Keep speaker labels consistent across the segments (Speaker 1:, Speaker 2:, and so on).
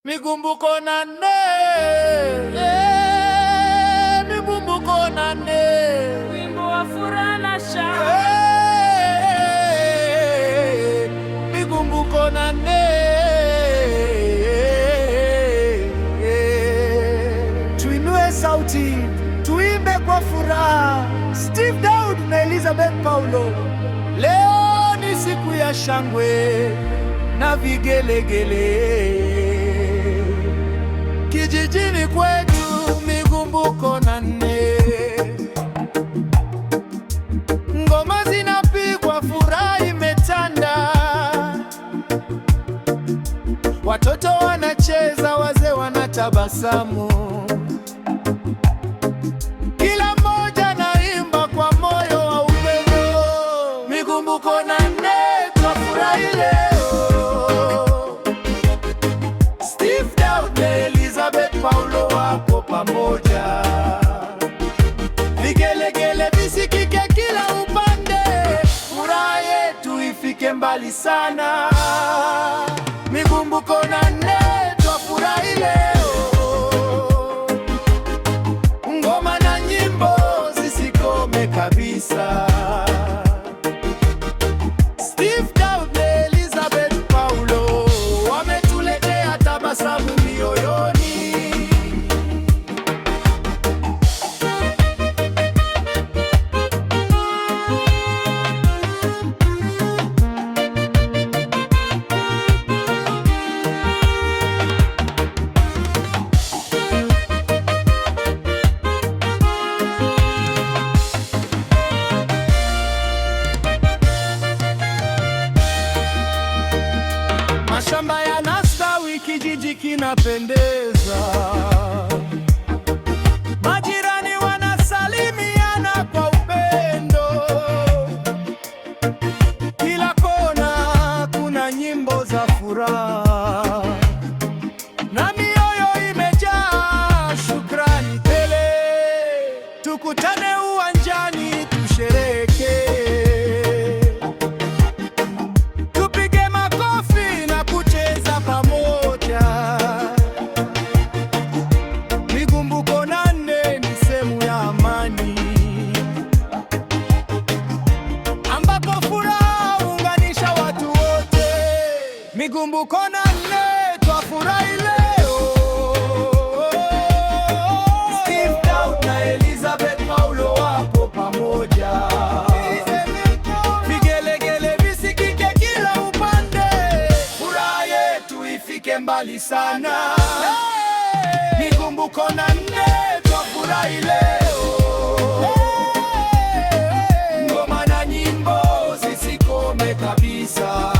Speaker 1: Migumbuko nane, migumbuko nane,
Speaker 2: wimbo wa furaha na shangwe.
Speaker 1: Migumbuko nane, tuinue sauti, tuimbe kwa furaha. Steve Daud na Elizabeth Paulo, leo ni siku ya shangwe na vigelegele. Kijijini kwetu migumbuko nane, ngoma zinapigwa, furaha imetanda, watoto wanacheza, wazee wanatabasamu, kila mmoja anaimba kwa moyo wa upendo. Migumbuko nane, twafurahi leo. Steve Daud na Elizabeth Paulo wako pamoja, vigelegele visikike kila upande, furaha yetu ifike mbali sana. Migumbuko nane, twafurahi leo, ngoma na nyimbo zisikome kabisa. Steve Daud na Elizabeth Paulo wametuletea tabasamu mioyoni. Mashamba yanastawi, kijiji kinapendeza, majirani wanasalimiana kwa upendo, kila kona kuna nyimbo za furaha na mioyo imejaa shukrani tele. Tukutane uwanjani tusherehekee, tupige makofi na kucheza pamoja. Migumbuko nane ni sehemu ya amani, ambapo furaha huunganisha watu wote. Migumbuko nane, twafurahi leo. Steve Daud na Elizabeth Paulo wapo pamoja, vigelegele visikike kila upande, furaha yetu ifike mbali sana. Migumbuko nane, twafurahi leo, ngoma na nyimbo zisikome kabisa.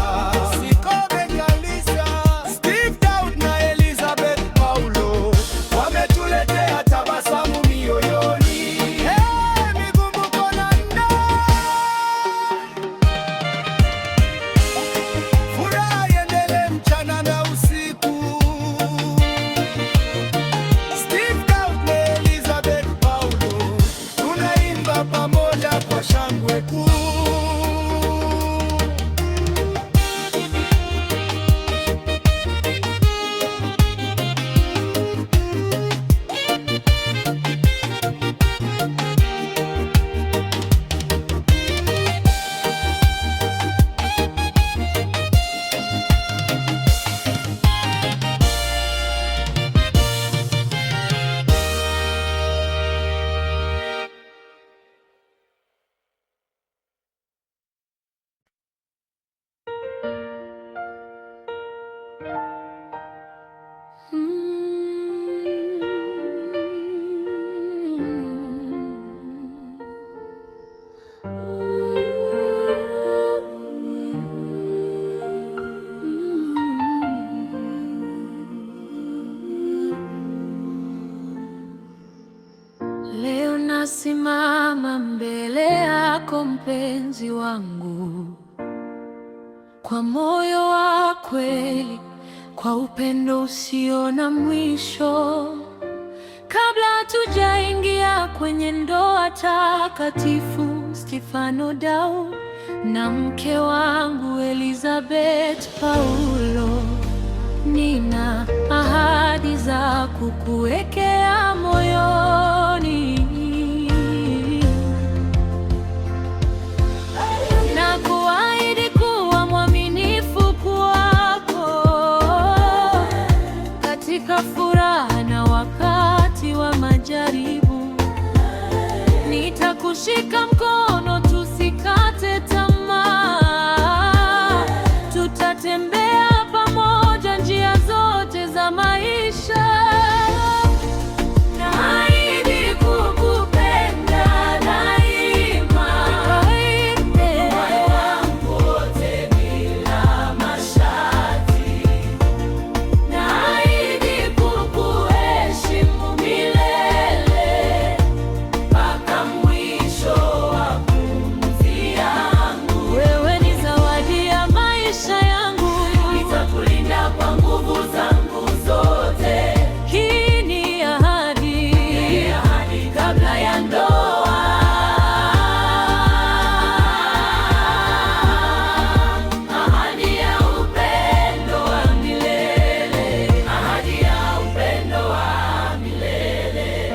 Speaker 1: Steve Daud na Elizabeth Paulo wametuletea tabasamu mioyoni. Migumbuko nane, furaha iendelee mchana na usiku. Steve Daud na Elizabeth Paulo, tunaimba pamoja kwa shangwe kuu.
Speaker 2: Leo nasimama mbele yako mpenzi wangu, kwa moyo wa kweli, kwa upendo usio na mwisho. Kabla hatujaingia kwenye ndoa takatifu, Stefano Daud na mke wangu Elizabeth Paulo, nina ahadi kukuwekea moyoni. Na kuahidi kuwa mwaminifu kwako katika furaha na wakati wa majaribu. Nitakushika mkono, tusikate tamaa. Tutatembea pamoja njia zote za maisha. Naahidi kukupenda daima, moyo wangu wote bila masharti. Naahidi kukuheshimu milele mpaka mwisho wa pumzi yangu. Wewe ni zawadi ya maisha yangu, nitakulinda kwa nguvu zangu zote. Hii ni ahadi kabla ya ndoa, ahadi ya upendo wa milele, ahadi ya upendo wa milele.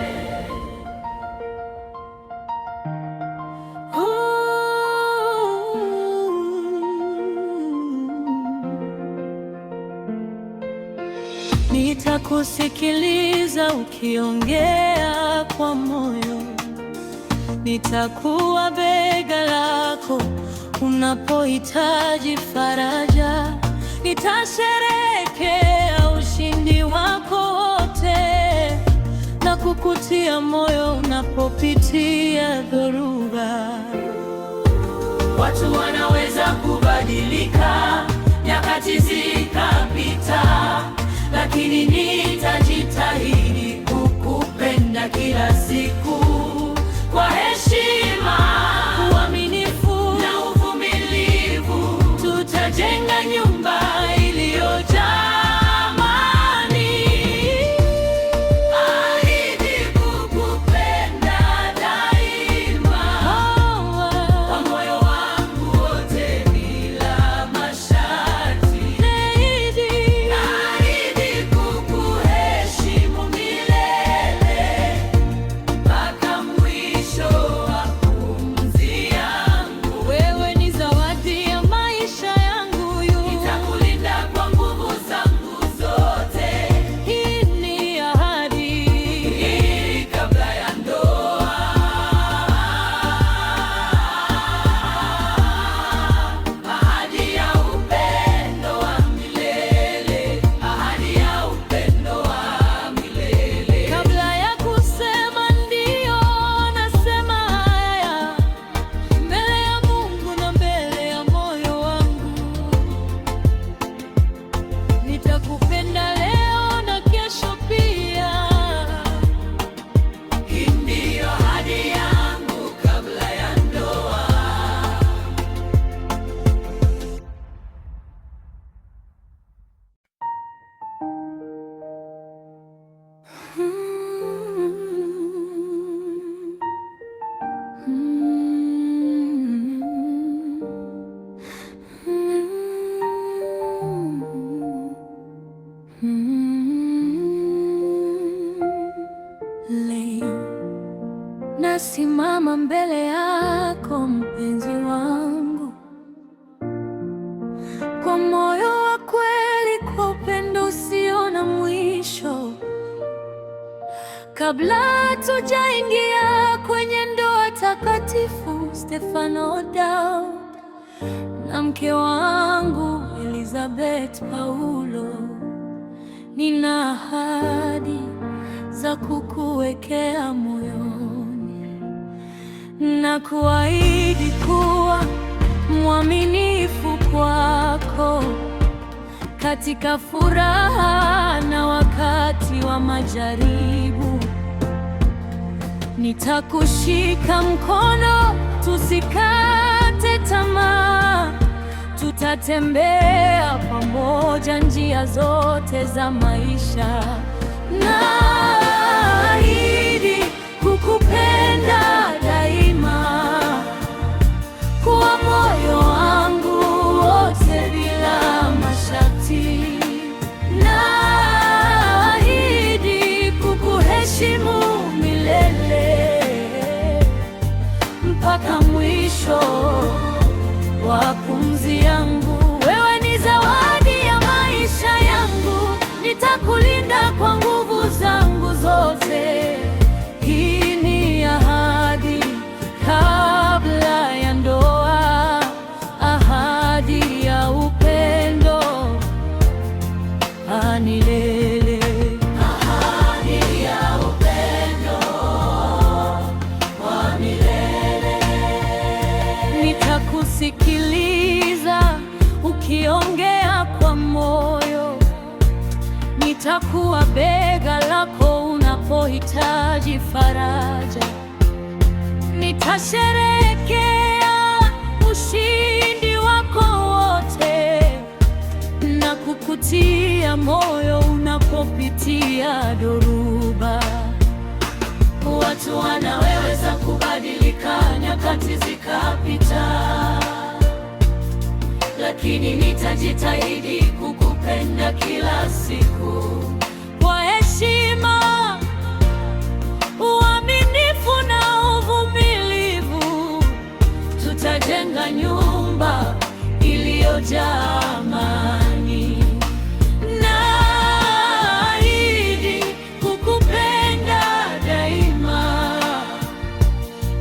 Speaker 2: Nitakusikiliza ukiongea kwa moyo, nitakuwa bega lako unapohitaji faraja. Nitasherehekea ushindi wako wote na kukutia moyo unapopitia dhoruba. Watu wanaweza kubadilika, nyakati zikapita, lakini nitajitahidi kukupenda kila siku kwa heshima, uaminifu na uvumilivu. Tutajenga nyumba iliyojaa amani. Ahidi kukupenda daima, kwa moyo wangu wote bila masharti. Naahidi kukuheshimu milele mpaka mwisho wa pumzi yangu. Wewe ni zawadi ya maisha yangu, nitakulinda kwa nguvu zangu zote. Hii ni ahadi kabla ya ndoa, ahadi ya upendo wa milele, ahadi ya upendo wa milele. Kabla ya kusema ndio, nasema haya mbele ya Mungu na mbele ya moyo wangu. Nitakupenda leo na kesho pia. Hii ndiyo ahadi yangu kabla ya ndoa. Leo nasimama mbele yako mpenzi wangu, kwa moyo wa kweli, kwa upendo usio na mwisho. Kabla tujaingia kwenye ndoa takatifu, Stefano Daud na mke wangu Elizabeth Paulo, nina ahadi za kukuwekea moyoni na kuahidi kuwa mwaminifu kwako katika furaha na wakati wa majaribu. Nitakushika mkono, tusikate tamaa. Tutatembea pamoja njia zote za maisha. Naahidi kukupenda daima, kwa moyo wangu wote bila masharti. Naahidi mwisho wa pumzi yangu. Wewe ni zawadi ya maisha yangu, nitakulinda kwa nguvu zangu zote. Hii ni ahadi kabla ya ndoa, ahadi ya upendo milele, ahadi ya upendo wa milele. Nitakusikiliza ukiongea kwa moyo, nitakuwa bega lako unapohitaji faraja. Nitasherehekea ushindi wako wote na kukutia moyo unapopitia dhoruba. Watu wanaweza kubadilika, nyakati zikapita, lakini nitajitahidi kukupenda kila siku kwa heshima, uaminifu na uvumilivu. Tutajenga nyumba iliyojaa amani. Naahidi kukupenda daima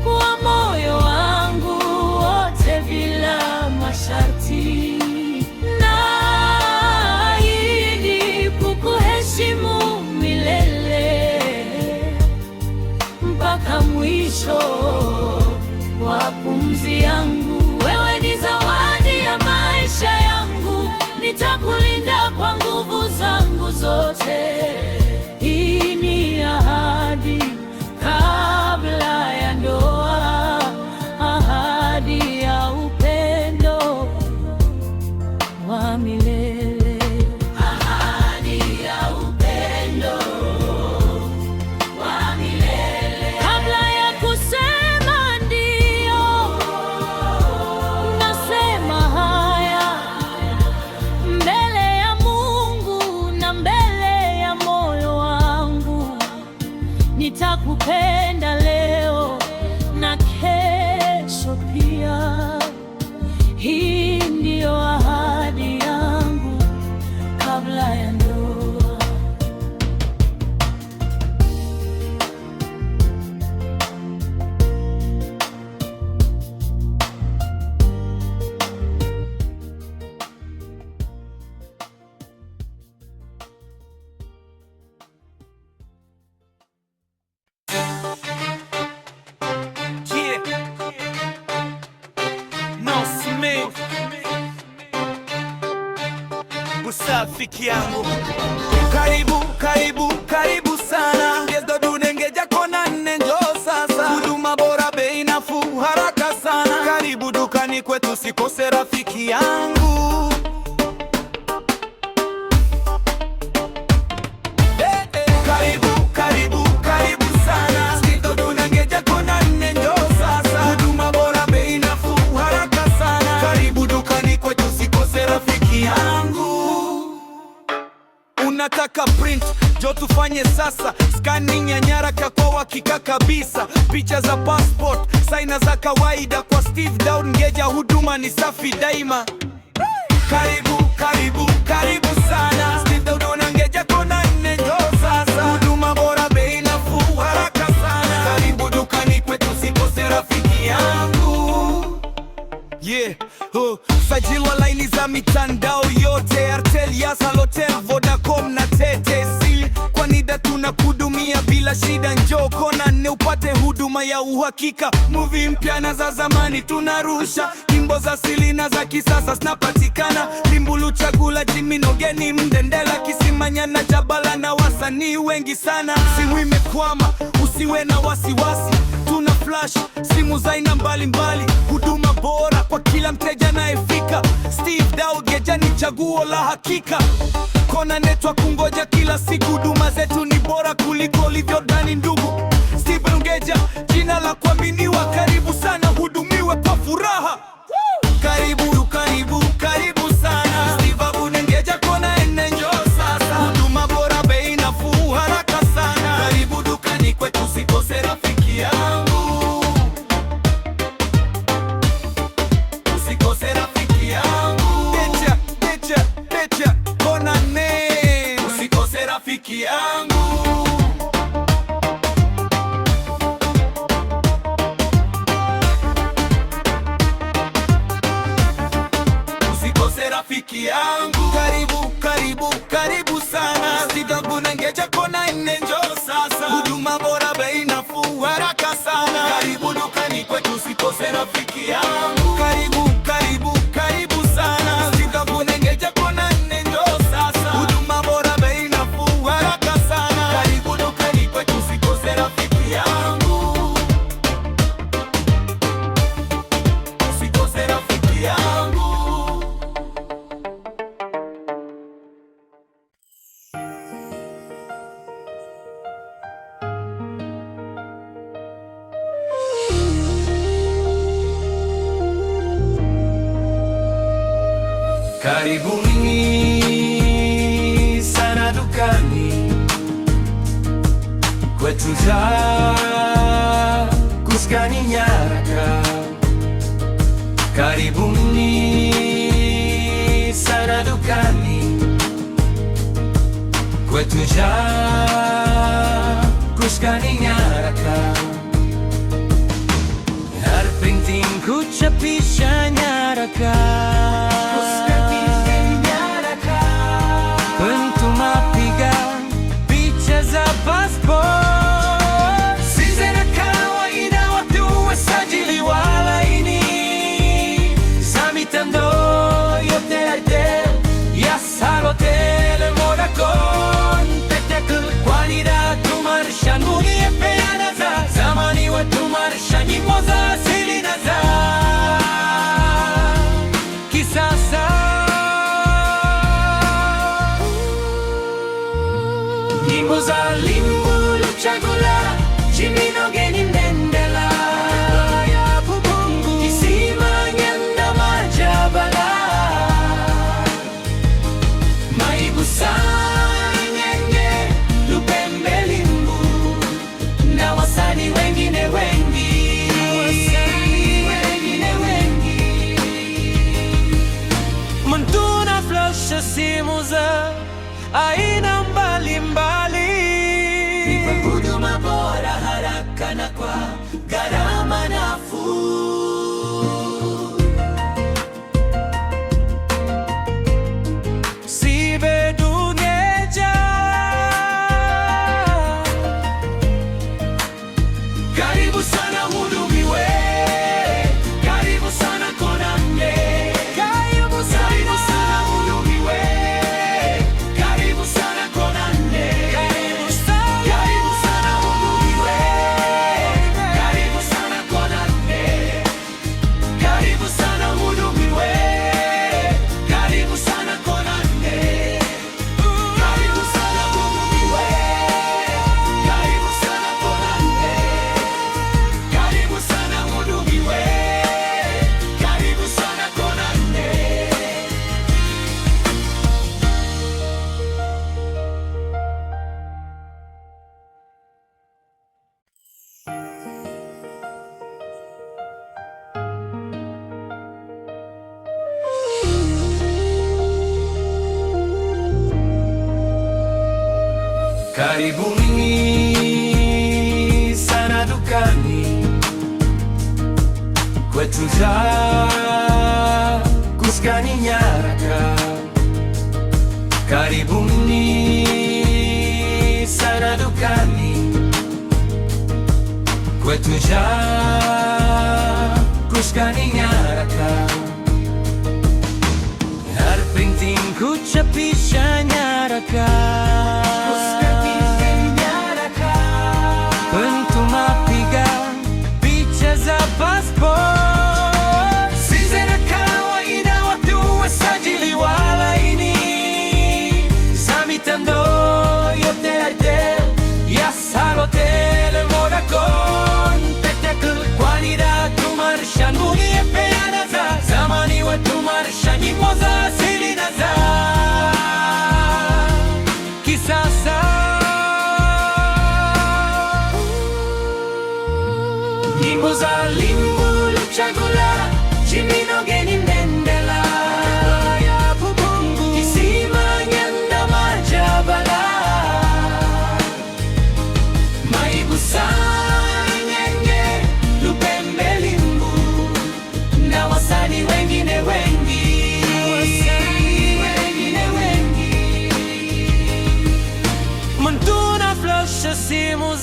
Speaker 2: kwa moyo wangu wote bila masharti. Naahidi kukuheshimu milele mpaka mwisho wa pumzi yangu. Wewe ni zawadi ya maisha yangu, nitakulinda kwa nguvu zangu zote. Hii ni ahadi kabla ya ndoa, ahadi ya upendo wa milele, ahadi ya upendo wa milele. Kabla ya kusema ndio, nasema haya mbele ya Mungu na mbele ya moyo wangu. Nitakupenda leo na kesho pia. Hii ndiyo ahadi yangu kabla ya ndoa.
Speaker 1: Rafiki yangu, karibu karibu karibu sana. Ngezo dunengeja kona nne njo sasa. Huduma bora, bei nafuu, haraka sana. Karibu dukani kwetu, sikose rafiki yangu. Karibu karibu karibu sana. Ngezo dunengeja kona nne njo sasa. Huduma bora, bei nafuu, haraka sana. Karibu dukani kwetu, sikose rafiki yangu. Unataka print? Jo tufanye sasa. Scanning ya nyaraka kwa uhakika kabisa. Picha za passport, saina za kawaida kwa Steve Daud Ngeja, huduma ni safi daima. Karibu karibu karibu sana. Steve Daud Ngeja kona nne njo sasa. Huduma bora, bei nafuu, haraka sana. Karibu dukani kwetu, sikose rafiki yangu. Yeah, sajili wa laini za mitandao yote, Airtel, Yas, Halotel, Vodacom na TTCL. Kwa NIDA tunakudumia bila shida, njoo kona nne upate huduma ya uhakika. Movie mpya na za zamani tunarusha, nyimbo za asili na za kisasa zinapatikana. Limbulu, Chagula, Jimino, Geni, Mdendela, Kisimanya na Jabala na wasanii wengi sana. Simu imekwama, usiwe na wasiwasi, tuna flash simu za aina mbalimbali. Huduma bora kwa kila mteja anayefika. Steve Daud Ngeja ni chaguo la hakika. Kona network kungoja kila siku, huduma zetu ni bora kuliko ulivyodhani ndugu. Steve Ngeja, jina la kuaminiwa. Karibu sana, hudumiwe kwa furaha. Karibu karibu karibu sana. Steve Ngeja kona nne njo sasa. Huduma bora, bei nafuu, haraka sana. Karibu dukani kwetu, sikose rafiki yangu. rafiki yangu. Usikose rafiki yangu. Karibu, karibu, karibu sana. Sitangunengeja kona inenjo sasa. Huduma bora, bei nafuu, haraka sana. Karibu dukani kwetu, usikose rafiki yangu. Karibu, karibu, karibu sana. Sitangunengeja kona inenjo sasa. Huduma bora, bei nafuu, haraka sana. Karibu dukani kwetu, usikose rafiki yangu. Usikose rafiki yangu. Karibuni sana dukani kwetu kuskani nyaraka. Karibuni sana dukani kwetu kuskani nyaraka. Printing kuchapisha nyaraka. Mapiga picha za passport. Si za kawaida, watu wasajiliwa laini za mitandao yote ya Airtel, Yas, Halotel, Vodacom, Telecom. Qualidad tumarisha ngunie peana za zamani wetu marisha nyimbo za asili na za kisasa. Nyimbo za Limbu Luchagula, Chiminogeni Ndendela, Kisima Nyanda Majabala, Maibusani Nyenge, Lupembe Limbu, na wasanii wengine wengi. Mtuna flasha simu za aina mbalimbali, huduma bora, haraka na kwa gharama nafuu. Sibedungeja, karibu sana hudumiwe. Karibu sana konamne. Karibu sana hudumiwe. Karibu sana konamne. Karibu sana hudumiwe. Karibu sana konamne. Karibu sana hudumiwe. Karibu sana konamne. Karibu sana hudumiwe. Karibu sana konamne. Karibu sana hudumiwe. Karibu sana konamne. Karibuni sana dukani kwetu kuskani nyaraka. Karibuni sana dukani kwetu kuskani nyaraka. Printing kuchapisha nyaraka. Mapiga picha za passport. Si za kawaida, watu wasajiliwa laini za mitandao yote ya Airtel, Yas, Halotel, Vodacom, Telecom. Qualidad tumarisha ngunie peana za zamani wetu marisha nyimbo za asili na za kisasa. Nyimbo za Limbu Luchagula, Chiminogeni Ndendela, Kisima Nyanda Majabala,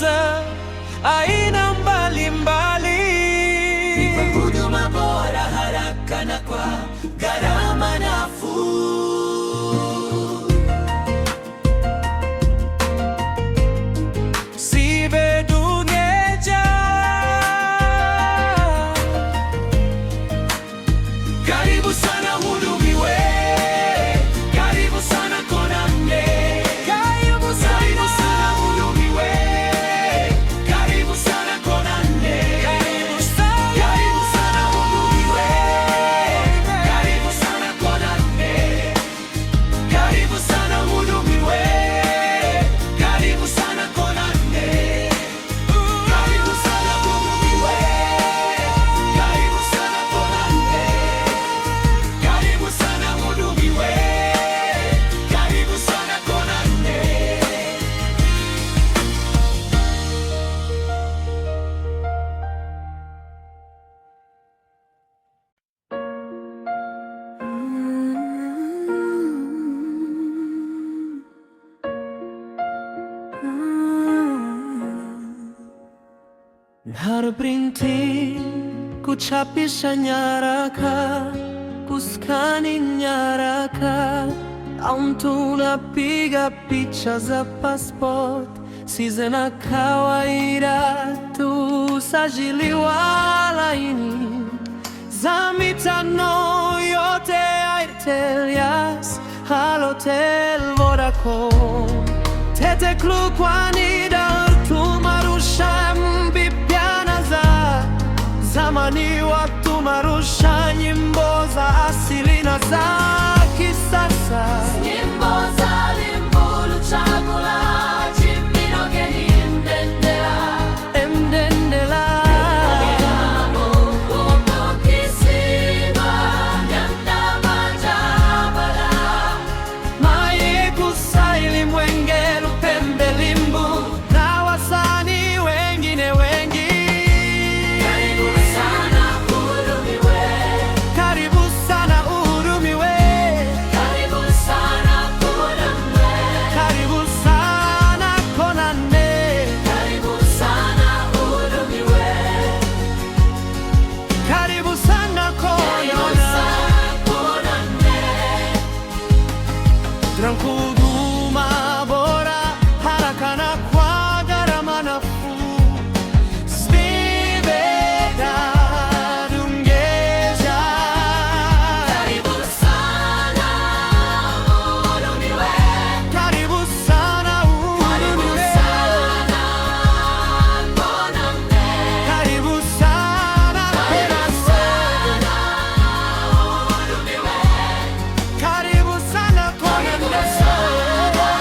Speaker 1: za aina mbalimbali. Huduma bora, haraka na kwa gharama nafuu. Karibu sana hudumiwe, karibu sana kona nne. Karibu sana hudumiwe, karibu sana kona nne. Karibu sana hudumiwe, karibu sana kona nne. Karibu sana hudumiwe, karibu sana kona nne. Karibu sana hudumiwe, karibu sana kona nne. Karibu sana hudumiwe, karibu sana kona nne. Harprinti, kuchapisha nyaraka, kuskani nyaraka, au mtu unapiga picha za passport, si za kawaida tu. Usajili wa laini za mitandao yote, Airtel, Yas, Halotel, Vodacom, Tete, Club, tumarusha mbipiana za zamani, watu marusha nyimbo za asili na za kisasa. Nyimbo za Limbulu, Chagula, Jiminoge, Mdendela, Mdendela, Mungu Kisima, Nyandama, Jabala, Maikusaili, Mwenge, Lupembe, Limbu na wasanii wengine wengi. Karibu sana hudumiwe, karibu sana hudumiwe, karibu sana kona nne. Karibu sana kona nne. Karibu sana hudumiwe, karibu sana kona nne. Huduma bora, haraka na kwa gharama nafuu. Sibeda Dungeja. Karibu sana hudumiwe, karibu sana hudumiwe, kona nne. Karibu sana hudumiwe, karibu sana kona nne. Karibu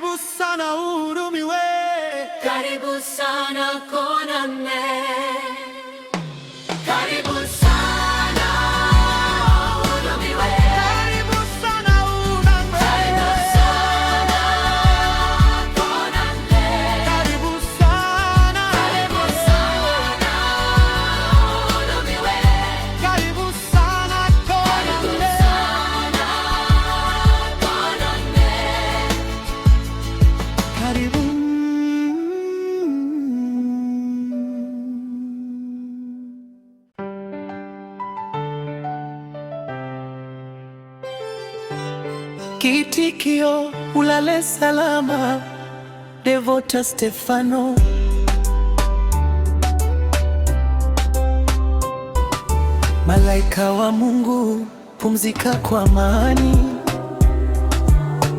Speaker 1: sana hudumiwe, karibu sana kona nne. Karibu sana hudumiwe, karibu sana hudumiwe, karibu sana kona nne. Karibu sana hudumiwe, karibu sana kona nne. Karibu. Kiitikio: ulale salama, Devota Stefano. Malaika wa Mungu, pumzika kwa amani,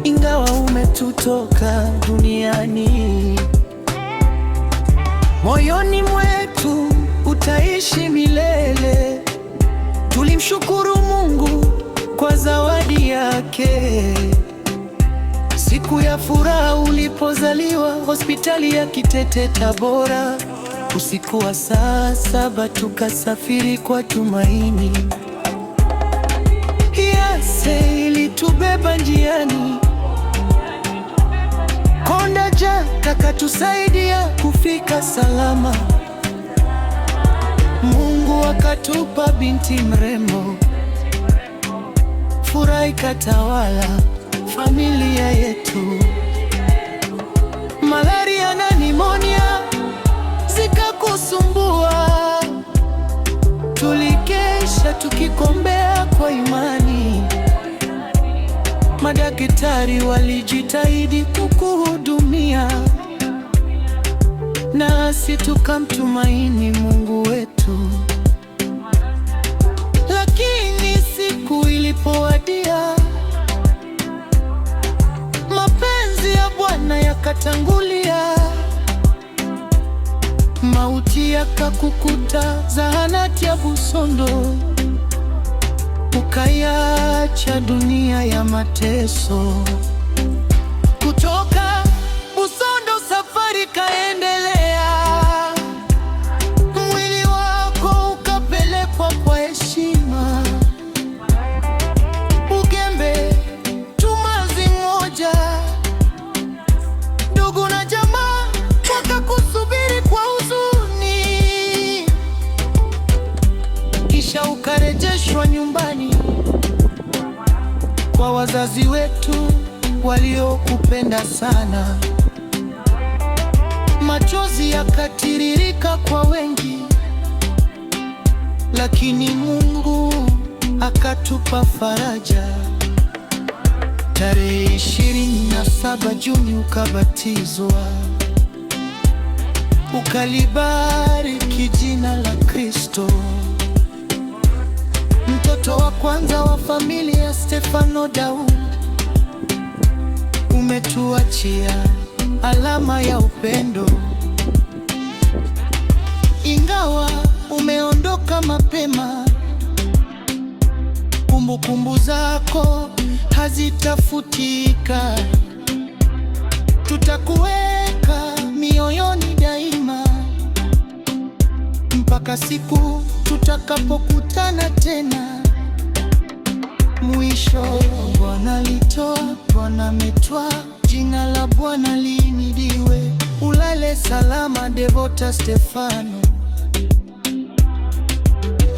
Speaker 1: ingawa umetutoka duniani. Moyoni mwetu utaishi milele. Tulimshukuru Mungu kwa zawadi yake, siku ya
Speaker 3: furaha ulipozaliwa, hospitali ya Kitete Tabora. Usiku wa saa 7 tukasafiri kwa tumaini. Yase ilitubeba njiani, Konda Jack akatusaidia kufika salama. Mungu akatupa binti mrembo, furaha ikatawala familia yetu. Malaria na nimonia zikakusumbua, tulikesha tukikombea kwa imani. Madaktari walijitahidi kukuhudumia, nasi tukamtumaini Mungu wetu. Lakini siku ilipowadia, mapenzi ya Bwana yakatangulia. Mauti yakakukuta zahanati ya Busondo, ukaiacha dunia ya mateso. Kutoka Busondo safari kaendelea, mwili wako ukapelekwa kwa heshima. Ugembe Tumazi moja, ndugu na jamaa wakakusubiri kwa huzuni, kisha ukarejeshwa nyumbani kwa wazazi wetu waliokupenda sana. Machozi yakatiririka kwa wengi, lakini Mungu akatupa faraja. Tarehe 27 Juni ukabatizwa, ukalibariki jina la Kristo. Mtoto wa kwanza wa familia Stefano Daud, umetuachia alama ya upendo. Ingawa umeondoka mapema, kumbukumbu zako hazitafutika. Tutakuweka mioyoni daima, mpaka siku tutakapokutana tena. Mwisho, Bwana alitoa, Bwana ametwaa, jina la Bwana lihimidiwe. Ulale salama Devota Stefano,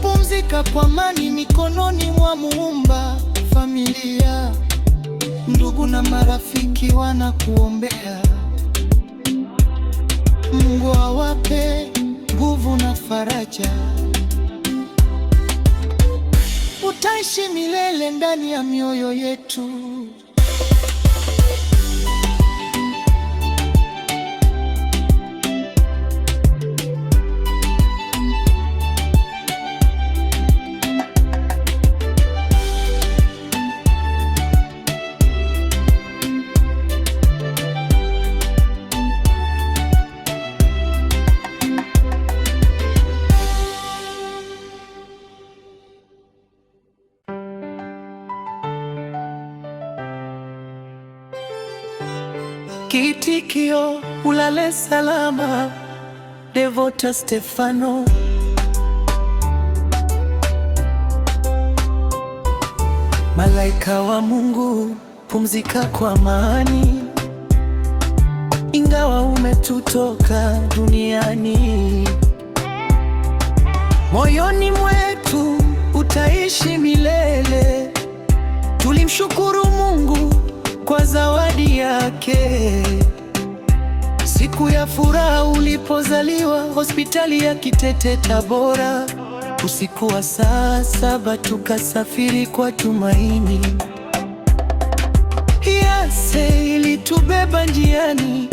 Speaker 3: pumzika kwa amani mikononi mwa Muumba. Familia, ndugu na marafiki wanakuombea. Mungu awape nguvu na faraja. Utaishi milele ndani ya mioyo yetu. Kiitikio: ulale salama Devota Stefano. Malaika wa Mungu, pumzika kwa amani, ingawa umetutoka duniani. Moyoni mwetu utaishi milele. Tulimshukuru Mungu kwa zawadi yake. Siku ya furaha ulipozaliwa, hospitali ya Kitete Tabora. Usiku wa saa 7 tukasafiri kwa tumaini. Yase ilitubeba njiani,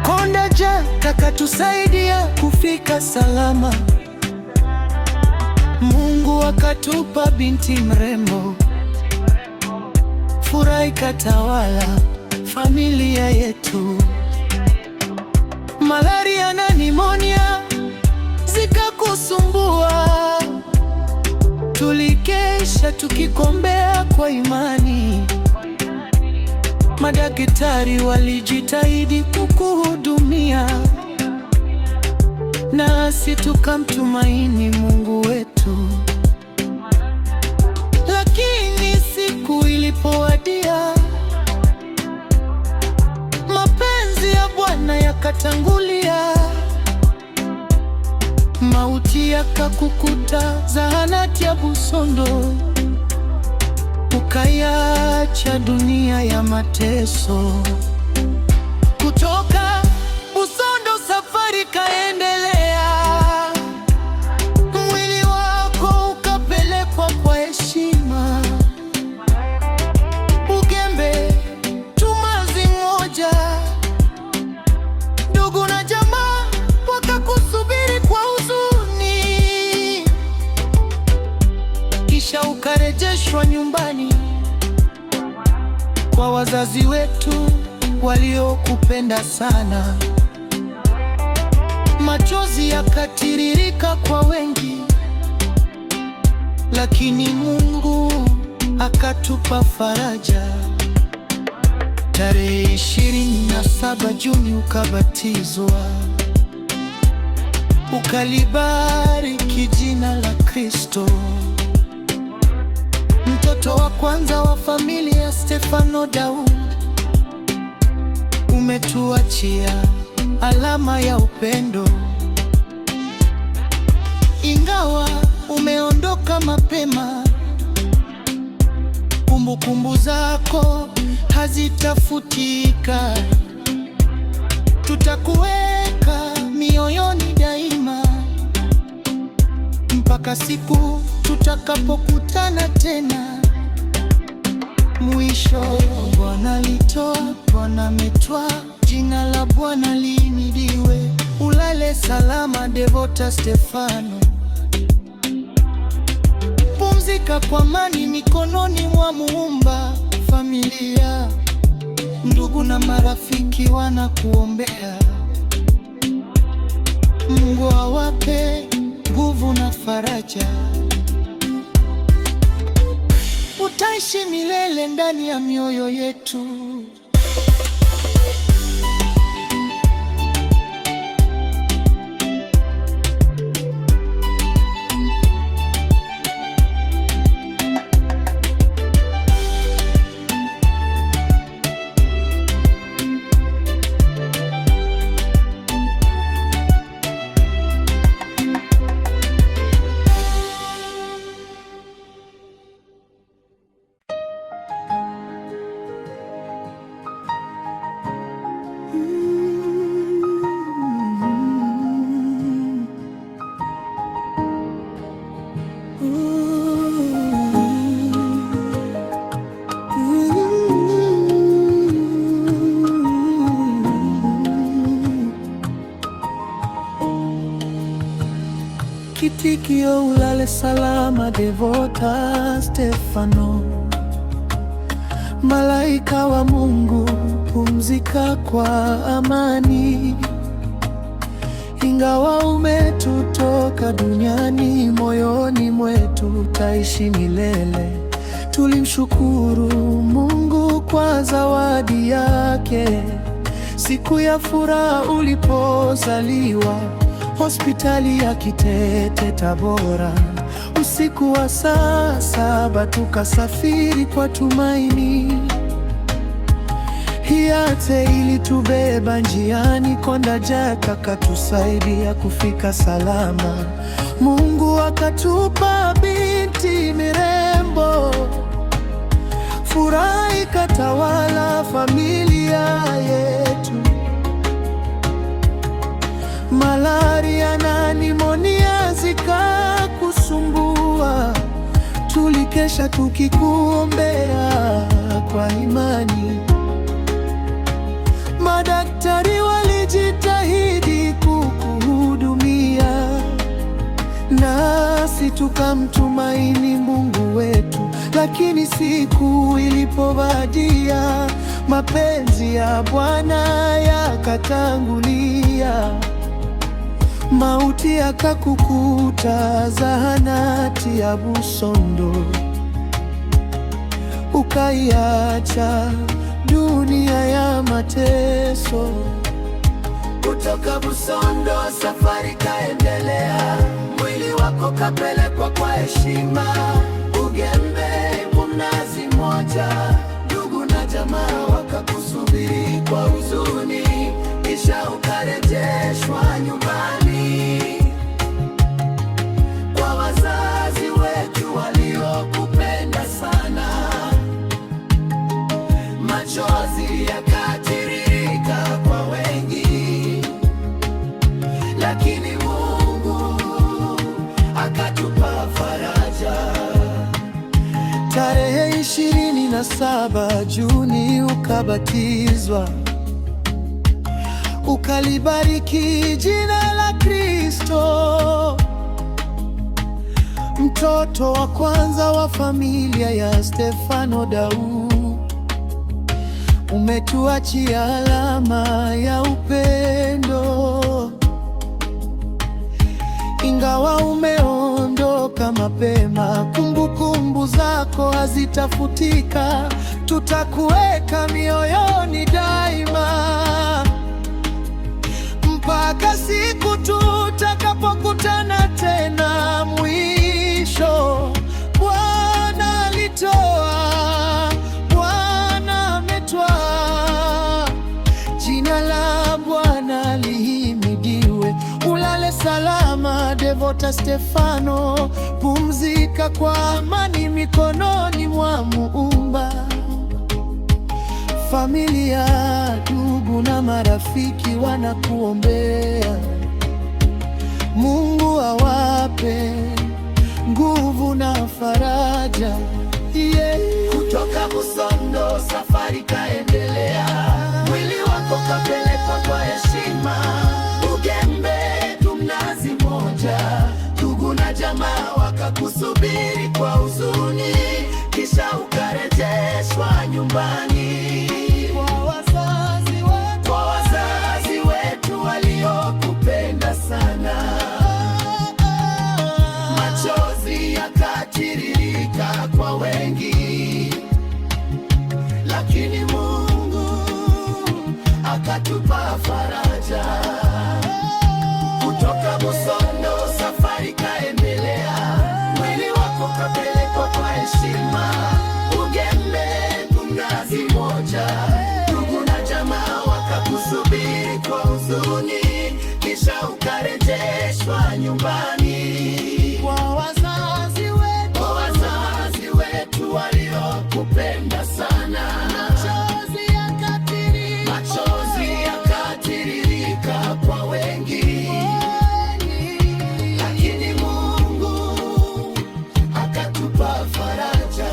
Speaker 3: Konda Jack akatusaidia kufika salama. Mungu akatupa binti mrembo, furaha ikatawala familia yetu. Malaria na nimonia zikakusumbua, tulikesha tukikombea kwa imani. Madaktari walijitahidi kukuhudumia, nasi tukamtumaini Mungu wetu. Lakini siku ilipowadia, mapenzi ya Bwana yakatangulia. Mauti yakakukuta zahanati ya Busondo, ukaiacha dunia ya mateso. Kutoka Busondo safari kaendelea, mwili wako ukapelekwa kwa heshima. Ugembe, Tumazi moja, ndugu na jamaa wakakusubiri kwa huzuni. Kisha ukarejeshwa nyumbani kwa wazazi wetu waliokupenda sana. Machozi yakatiririka kwa wengi, lakini Mungu akatupa faraja. Tarehe 27 Juni ukabatizwa, ukalibariki jina la Kristo. Mtoto wa kwanza wa familia Stefano Daudi, umetuachia alama ya upendo. Ingawa umeondoka mapema, kumbukumbu zako hazitafutika. Tutakuweka mioyoni daima, mpaka siku tutakapokutana tena. Mwisho, Bwana alitoa, Bwana ametwaa, jina la Bwana lihimidiwe. Ulale salama Devota Stefano, pumzika kwa amani mikononi mwa Muumba. Familia, ndugu na marafiki wanakuombea. Mungu awape nguvu na faraja. Utaishi milele ndani ya mioyo yetu. Kitikio, ulale salama Devota Stefano. Malaika wa Mungu, pumzika kwa amani. Ingawa umetutoka duniani, moyoni mwetu utaishi milele. Tulimshukuru Mungu kwa zawadi yake, siku ya furaha ulipozaliwa, hospitali ya Kitete Tabora. Usiku wa saa 7 tukasafiri kwa tumaini. Hiate ilitubeba njiani, Konda Jack akatusaidia kufika salama. Mungu akatupa binti mirembo, furaha ikatawala familia yetu. Malaria na nimonia zikakusumbua, tulikesha tukikuombea kwa imani. Madaktari walijitahidi kukuhudumia, nasi tukamtumaini Mungu wetu. Lakini siku ilipowadia, mapenzi ya Bwana yakatangulia. Mauti yakakukuta zahanati ya Busondo, ukaiacha dunia ya mateso.
Speaker 4: Kutoka Busondo safari kaendelea, mwili wako kapelekwa kwa heshima. Ugembe Mnazi Mmoja, ndugu na jamaa wakakusubiri kwa huzuni, kisha ukarejeshwa nyumbani kwa wazazi wetu waliokupenda sana. Machozi yakatiririka kwa wengi, lakini Mungu akatupa faraja.
Speaker 3: Tarehe 27 Juni ukabatizwa, ukalibariki jina la Kristo. Mtoto wa kwanza wa familia ya Stefano Dau, umetuachia alama ya upendo. Ingawa umeondoka mapema, kumbukumbu zako hazitafutika. Tutakuweka mioyoni daima, mpaka siku tutakapokutana tena mwisho. Bwana alitoa, Bwana ametwaa, jina la Bwana lihimidiwe. Ulale salama Devota Stefano, pumzika kwa amani mikononi mwa Muumba. Familia, ndugu na marafiki wanakuombea. Mungu awape nguvu na faraja.
Speaker 4: Kutoka Busondo safari kaendelea, mwili wako kapelekwa kwa heshima. Ugembe Mnazi Mmoja, ndugu na jamaa wakakusubiri kwa huzuni, kisha ukarejeshwa nyumbani kwa wazazi wetu waliokupenda sana. Machozi yakatiririka kwa wengi, lakini Mungu akatupa faraja. Kutoka Busondo safari kaendelea, mwili wako kapelekwa kwa heshima. Ugembe Mnazi Mmoja, ndugu na jamaa wakakusubiri kwa huzuni, kisha ukarejeshwa nyumbani kwa wazazi wetu waliokupenda sana. Machozi yakatiririka kwa wengi, lakini Mungu akatupa faraja.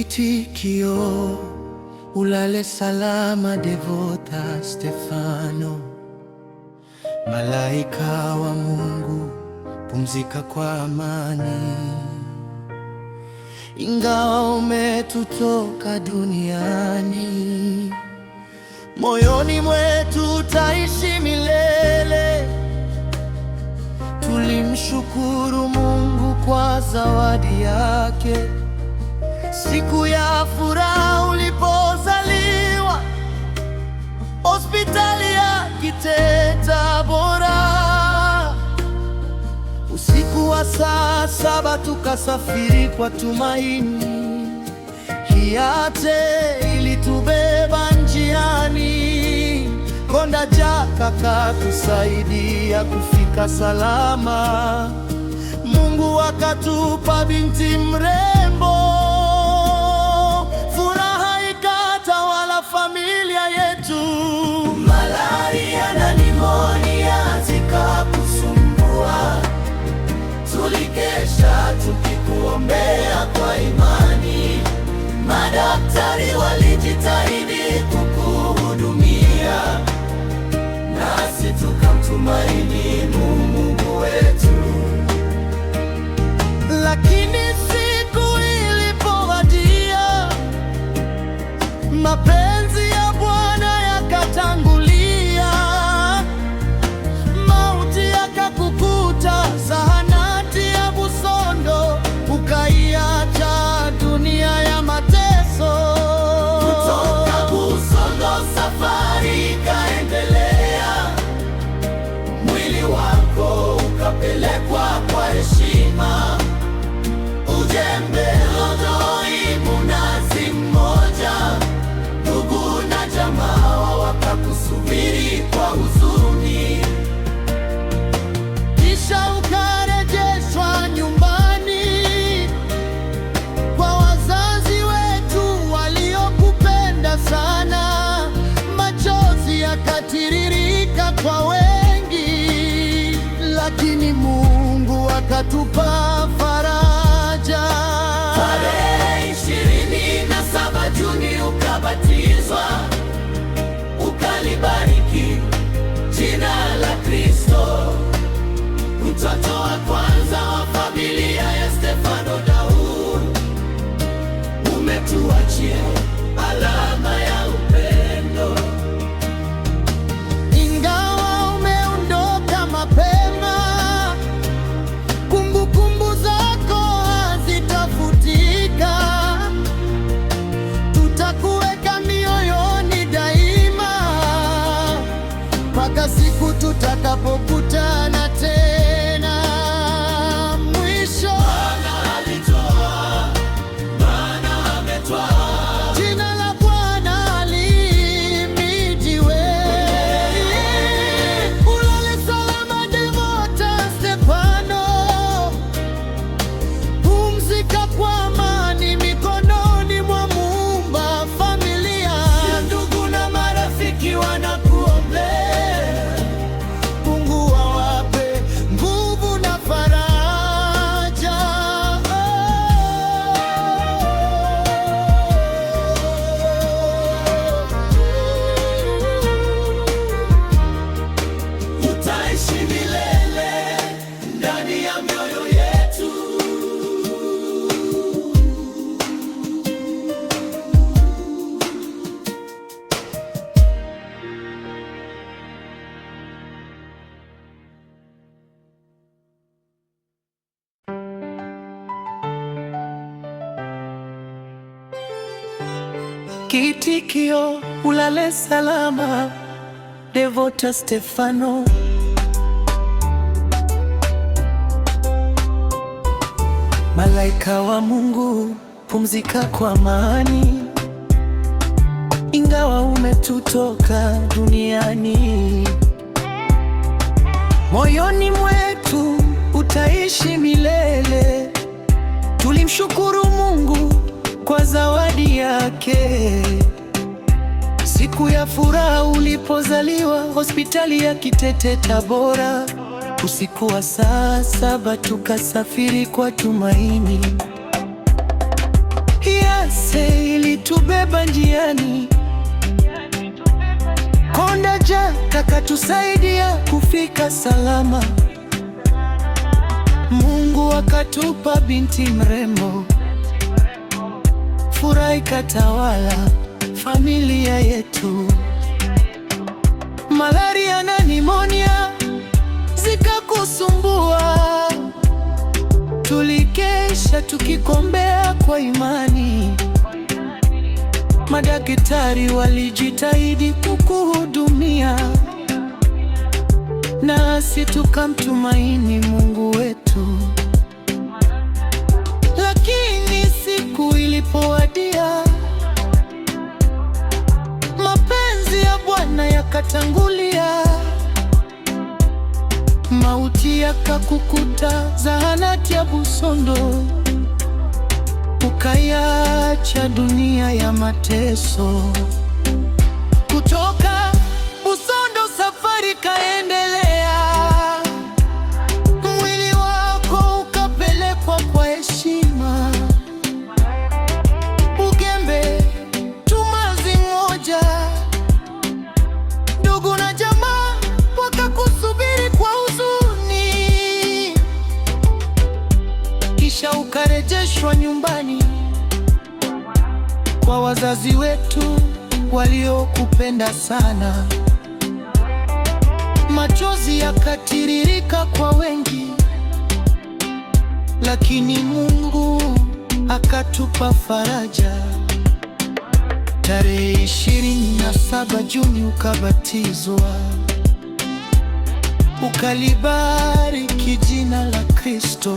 Speaker 3: Kiitikio: ulale salama Devota Stefano. Malaika wa Mungu, pumzika kwa amani. Ingawa umetutoka duniani, moyoni mwetu utaishi milele. Tulimshukuru Mungu kwa zawadi yake, siku ya furaha ulipozaliwa, hospitali ya Tabora. Usiku wa saa 7 tukasafiri kwa tumaini, Hiate ilitubeba njiani. Konda Jaka katusaidia kufika salama. Mungu akatupa binti mrembo, furaha ikatawala familia yetu.
Speaker 4: Malaria na nimonia zikakusumbua, tumaini Mungu wetu.
Speaker 3: Lakini siku ilipowadia, mapenzi ya Bwana yakatangulia. Mauti yakakukuta zahanati ya Busondo, ukaiacha dunia ya mateso.
Speaker 4: Kutoka Busondo safari ikaendelea, mwili wako ukapelekwa kwa heshima. Ujembe, Lodoi, Mnazi Mmoja, ndugu na jamaa wakakusubiri kwa huzuni.
Speaker 3: Kisha ukarejeshwa nyumbani kwa wazazi wetu waliokupenda sana. Machozi yakatiririka kwa wengi, lakini Mungu akatupa faraja.
Speaker 4: Tarehe 27 Juni ukabatizwa, ukalibariki jina la Kristo. Mtoto wa kwanza wa familia ya Stefano Daudi, umetuachia alama ya upendo.
Speaker 3: Ingawa umeondoka mapema, kumbukumbu zako hazitafutika. Tutakuweka mioyoni daima, mpaka siku tutakapokutana tena. Mwisho,
Speaker 4: Bwana alitoa, Bwana ametwaa.
Speaker 3: jina la Bwana lihimidiwe. Ulale salama Devota Stefano, pumzika kwa amani mikononi mwa Muumba. Familia,
Speaker 4: Ndugu na marafiki wanakuombea,
Speaker 3: Mungu awape nguvu na faraja.
Speaker 4: utaishi milele ndani ya mioyo yetu.
Speaker 3: Kiitikio: ulale salama Devota Stefano. Malaika wa Mungu, pumzika kwa amani. Ingawa umetutoka duniani, moyoni mwetu utaishi milele. Tulimshukuru Mungu kwa zawadi yake. Siku ya furaha ulipozaliwa, hospitali ya Kitete Tabora. Usiku wa saa 7 tukasafiri kwa tumaini. Yase ilitubeba njiani, Konda Jack akatusaidia kufika salama. Mungu akatupa binti mrembo, furaha ikatawala familia yetu. Malaria na nimonia zikakusumbua, tulikesha tukikombea kwa imani. Madaktari walijitahidi kukuhudumia, nasi tukamtumaini Mungu wetu. Lakini siku ilipowadia, mapenzi ya Bwana yakatangulia. Mauti yakakukuta zahanati ya Busondo, ukaiacha dunia ya mateso. Kutoka Busondo safari kaendelea, mwili wako ukapelekwa kwa heshima. Ugembe, Mnazi Mmoja, ndugu na jamaa wakakusubiri kurejeshwa nyumbani kwa wazazi wetu waliokupenda sana. Machozi yakatiririka kwa wengi, lakini Mungu akatupa faraja. Tarehe 27 Juni ukabatizwa, ukalibariki jina la Kristo.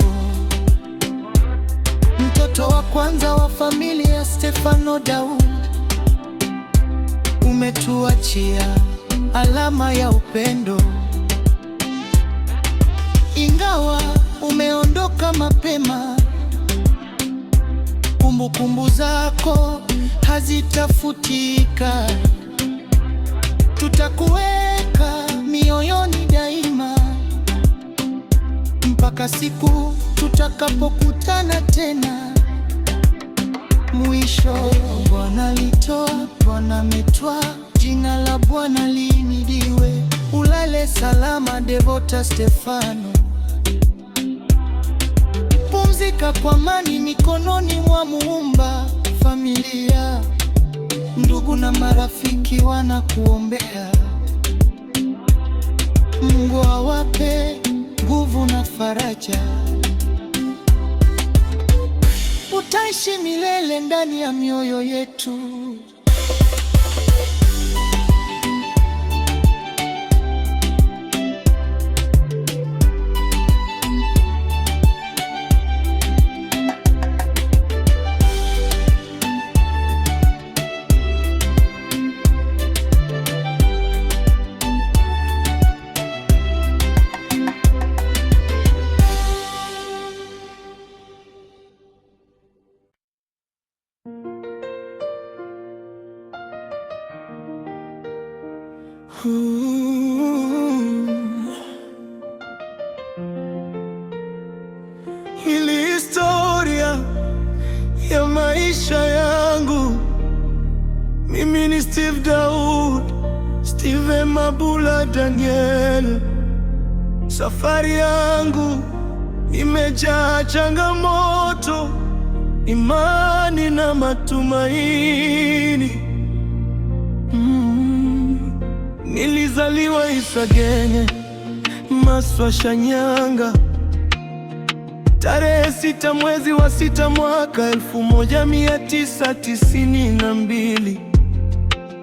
Speaker 3: Mtoto wa kwanza wa familia Stefano Daud, umetuachia alama ya upendo. Ingawa umeondoka mapema, kumbukumbu zako hazitafutika. Tutakuweka mioyoni daima, mpaka siku tutakapokutana tena. Mwisho, Bwana alitoa, Bwana ametwaa, jina la Bwana lihimidiwe. Ulale salama Devota Stefano, pumzika kwa amani mikononi mwa Muumba. Familia, ndugu na marafiki wanakuombea. Mungu awape nguvu na faraja. Utaishi milele ndani ya mioyo yetu.
Speaker 5: Hili historia ya maisha yangu. Mimi ni Steve Daud, Steve Mabula Daniel. Safari yangu imejaa changamoto, imani na matumaini. Nilizaliwa Isagenge, Maswa, Shanyanga, tarehe 6 mwezi wa 6 mwaka 1992.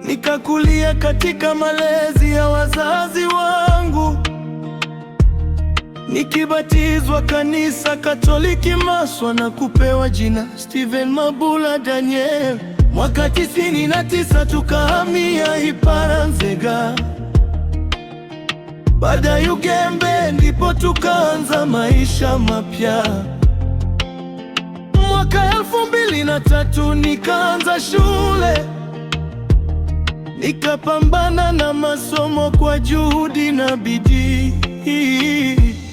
Speaker 5: Nikakulia katika malezi ya wazazi wangu, nikibatizwa kanisa Katoliki Maswa na kupewa jina Steven Mabula Daniel. Mwaka 99 tukahamia Ipara Nzega. Baada ya Ugembe ndipo tukaanza maisha mapya. Mwaka 2003 nikaanza shule, nikapambana na masomo kwa juhudi na bidii.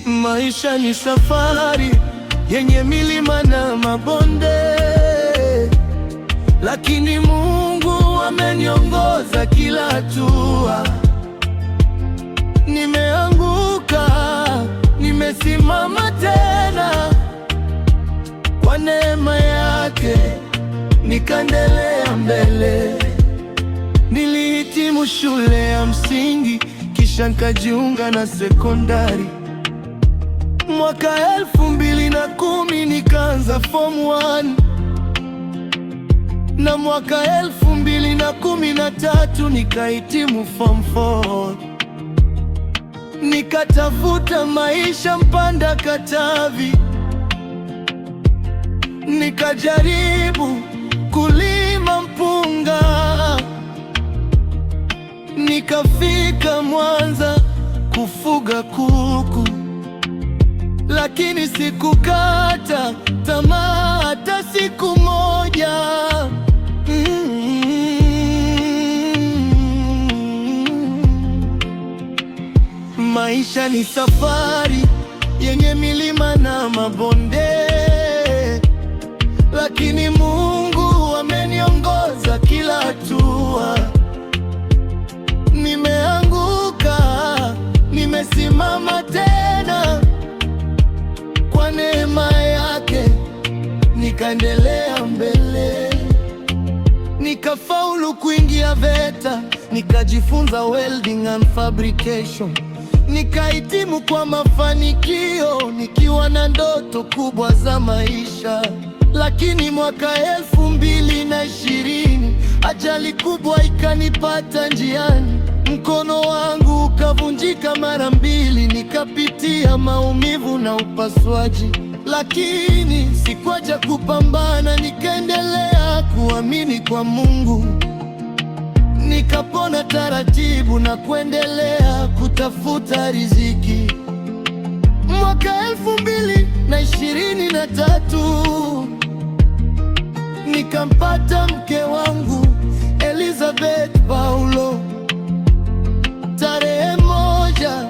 Speaker 5: Maisha ni safari yenye milima na mabonde, lakini Mungu ameniongoza kila hatua. Nimeanguka, nimesimama tena, kwa neema yake nikaendelea mbele. Nilihitimu shule ya msingi, kisha nikajiunga na sekondari. Mwaka 2010 nikaanza form 1, na mwaka 2013 nikahitimu form 4. Nikatafuta maisha Mpanda Katavi, nikajaribu kulima mpunga, nikafika Mwanza kufuga kuku, lakini sikukata tamaa hata siku moja. Maisha ni safari yenye milima na mabonde, lakini Mungu ameniongoza kila hatua. Nimeanguka, nimesimama tena, kwa neema yake nikaendelea mbele, nikafaulu kuingia VETA, nikajifunza welding and fabrication, nikahitimu kwa mafanikio, nikiwa na ndoto kubwa za maisha. Lakini mwaka 2020 ajali kubwa ikanipata njiani, mkono wangu ukavunjika mara 2, nikapitia maumivu na upasuaji. Lakini sikuacha kupambana, nikaendelea kuamini kwa Mungu, nikapona taratibu na kuendelea kutafuta riziki. Mwaka 2023 nikampata mke wangu Elizabeth Paulo, tarehe 1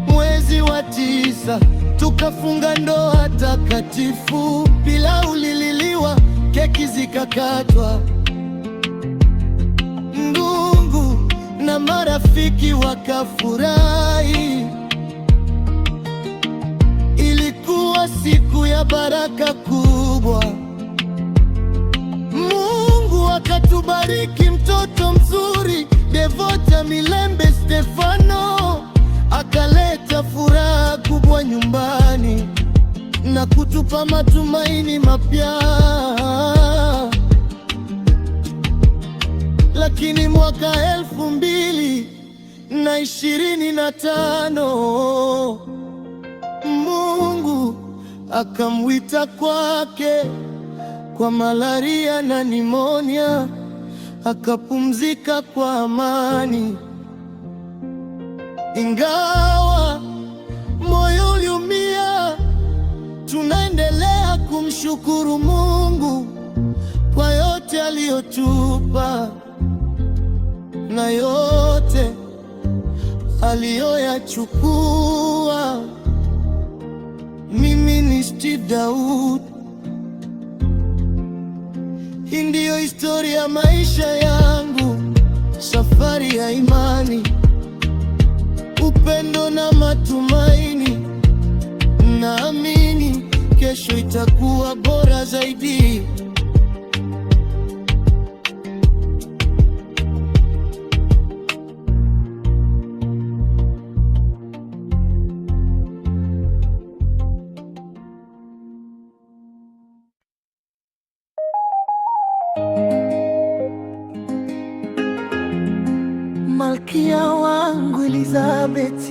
Speaker 5: mwezi wa 9 tukafunga ndoa takatifu. Pilau lililiwa, keki zikakatwa, ndugu na marafiki wakafurahi. Ilikuwa siku ya baraka kubwa. Mungu akatubariki mtoto mzuri, Devota Milembe Stefano, akaleta furaha kubwa nyumbani na kutupa matumaini mapya. Lakini mwaka 2025 Mungu akamwita kwake kwa malaria na nimonia, akapumzika kwa amani. Ingawa moyo uliumia, tunaendelea kumshukuru Mungu kwa yote aliyotupa na yote aliyoyachukua. Mimi ni Steve Daud. Hii ndiyo historia ya maisha yangu, safari ya imani, upendo na matumaini. Naamini kesho itakuwa bora zaidi. Malkia wangu Elizabeth,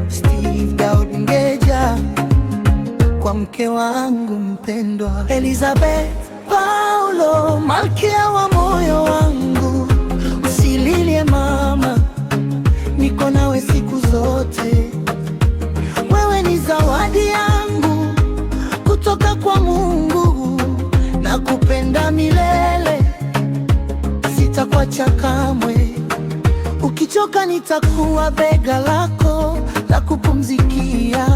Speaker 5: Steve Daud Ngeja, kwa mke wangu mpendwa Elizabeth Paulo, malkia wa moyo wangu. Usililie mama, niko nawe siku zote. Wewe ni zawadi yangu kutoka kwa Mungu, na kupenda milele, sitakuacha kamwe. Ukichoka nitakuwa bega lako la kupumzikia,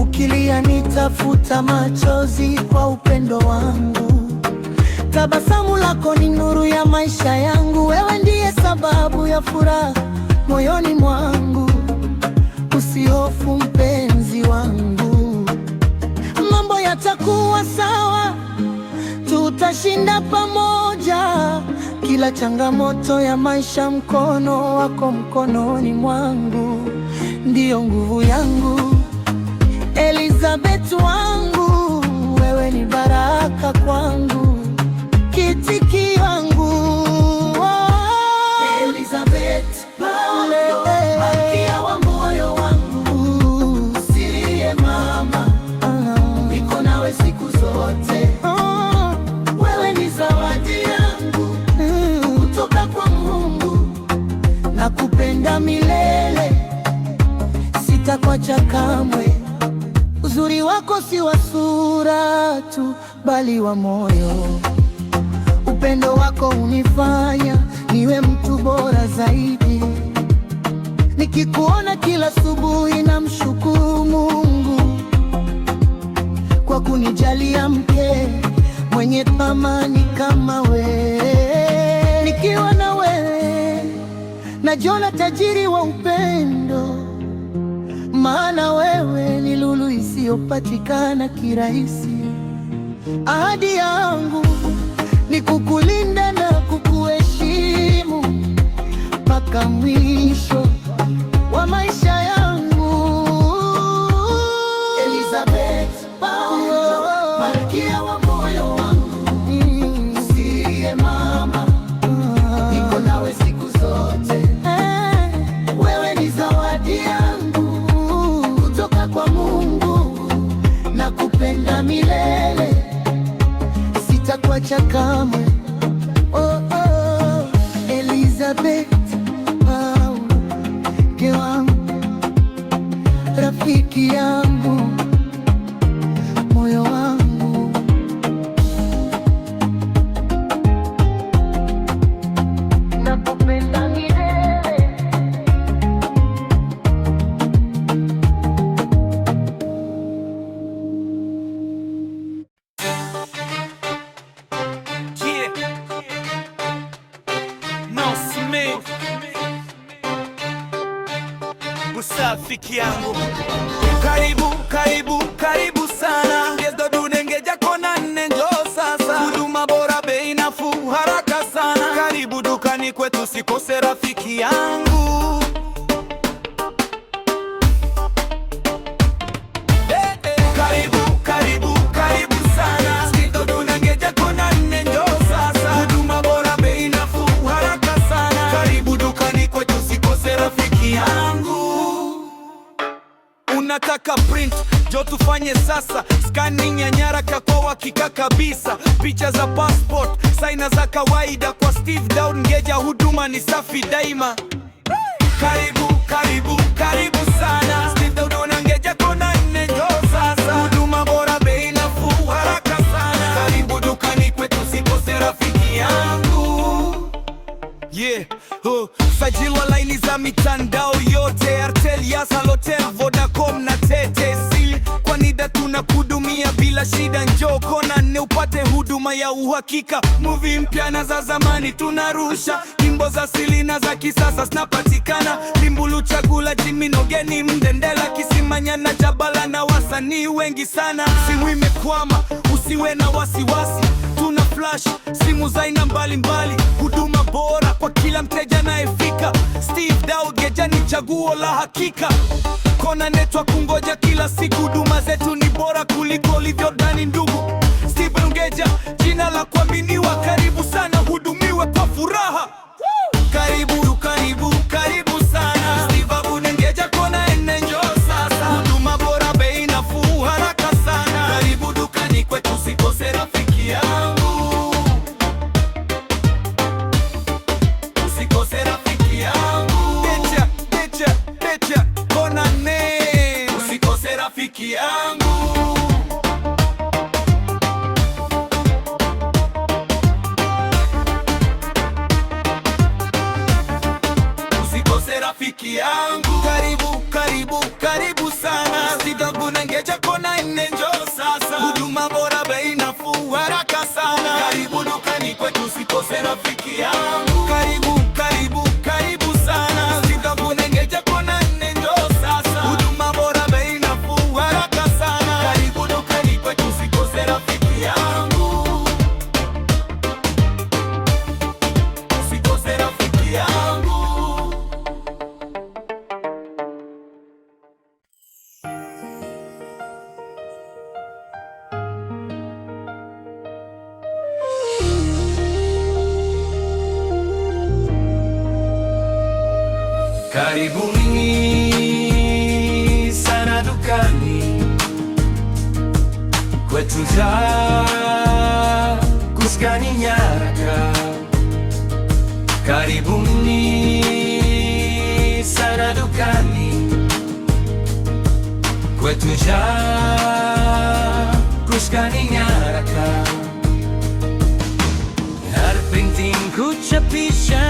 Speaker 5: ukilia nitafuta machozi kwa upendo wangu. Tabasamu lako ni nuru ya maisha yangu, wewe ndiye sababu ya furaha moyoni mwangu. Usihofu mpenzi wangu, mambo yatakuwa sawa, tutashinda pamoja. Kila changamoto ya maisha, mkono wako mkononi mwangu, ndiyo nguvu yangu. Elizabeth wangu, wewe ni baraka kwangu, kitiki wangu. Elizabeth Paulo, malkia wa moyo wangu. Usilie mama, niko nawe siku zote. Wewe ni zawadi yangu kutoka kwa Mungu, na kupenda milele, sitakuacha kamwe. Uzuri wako si wa sura tu, bali wa moyo. Upendo wako unifanya niwe mtu bora zaidi. Nikikuona kila asubuhi namshukuru Mungu kwa kunijalia mke mwenye thamani kama wewe. Nikiwa na wewe najiona tajiri wa upendo, maana wewe ni lulu isiyopatikana kirahisi. Ahadi yangu ni kukulinda na kukuheshimu mpaka mwisho wa maisha yangu.
Speaker 4: Elizabeth Paulo, malkia wa moyo wangu, siye mama, niko nawe siku zote. Wewe ni zawadi yangu kutoka kwa Mungu, na kupenda milele, sitakuacha kamwe. Oh, oh, Elizabeth Paulo, mke wangu, rafiki yangu, moyo wangu.
Speaker 5: Nakupenda milele.
Speaker 1: Rafiki yangu, karibu karibu karibu sana. Gezo dunengeja kona nne, njoo sasa. Huduma bora, bei nafuu, haraka sana. Karibu dukani kwetu, sikose rafiki yangu. Karibu karibu karibu sana. Gezo dunengeja kona nne, njoo sasa. Huduma bora, bei nafuu, haraka sana. Karibu dukani kwetu, sikose rafiki yangu. Unataka print? Jo tufanye sasa. Scanning ya nyaraka kwa uhakika kabisa. Picha za passport, saina za kawaida kwa Steve Daud Ngeja, huduma ni safi daima. Karibu karibu karibu sana. Steve Daud Ngeja kona nne, njoo sasa. Huduma bora, bei nafuu, haraka sana. Karibu dukani kwetu, sikose rafiki yangu. Yeah, sajili wa laini za mitandao yote, Airtel, Yas, Halotel, Vodacom na TTCL. Kwa NIDA tunakudumia bila shida, njoo kona nne upate huduma ya uhakika. Movie mpya na za zamani tunarusha, nyimbo za asili na za kisasa zinapatikana. Limbulu, Chagula, Jimino, Geni, Mdendela, Kisimanya na Jabala na wasanii wengi sana. Simu imekwama, usiwe na wasiwasi, tuna flash simu za aina mbalimbali. Huduma bora kwa kila mteja anayefika. Steve Daud Ngeja ni chaguo la hakika. Kona netwa kungoja kila siku, huduma zetu ni bora kuliko ulivyodhani ndugu. Steve Ngeja, jina la kuaminiwa. Karibu sana, hudumiwe kwa furaha. Karibu karibu karibu sana. Steve Ngeja kona nne, njoo sasa. Huduma bora, bei nafuu, haraka sana. Karibu dukani kwetu, sikose rafiki yangu. Usikose rafiki yangu. Becha, becha, becha, kona nne. Usikose rafiki yangu. Usikose rafiki yangu. Karibu, karibu, karibu sana. Steve Ngeja kona nne, njoo sasa. Huduma bora, bei nafuu, haraka sana. Karibu dukani kwetu, usikose rafiki yangu. Karibu, karibu, karibu sana. Steve Ngeja kona nne, njoo sasa. Huduma bora, bei nafuu, haraka sana. Karibu dukani kwetu, usikose rafiki yangu. Usikose rafiki yangu. Karibuni sana dukani kwetu, kuskani nyaraka. Karibuni sana dukani kwetu, kuskani nyaraka. Printing, kuchapisha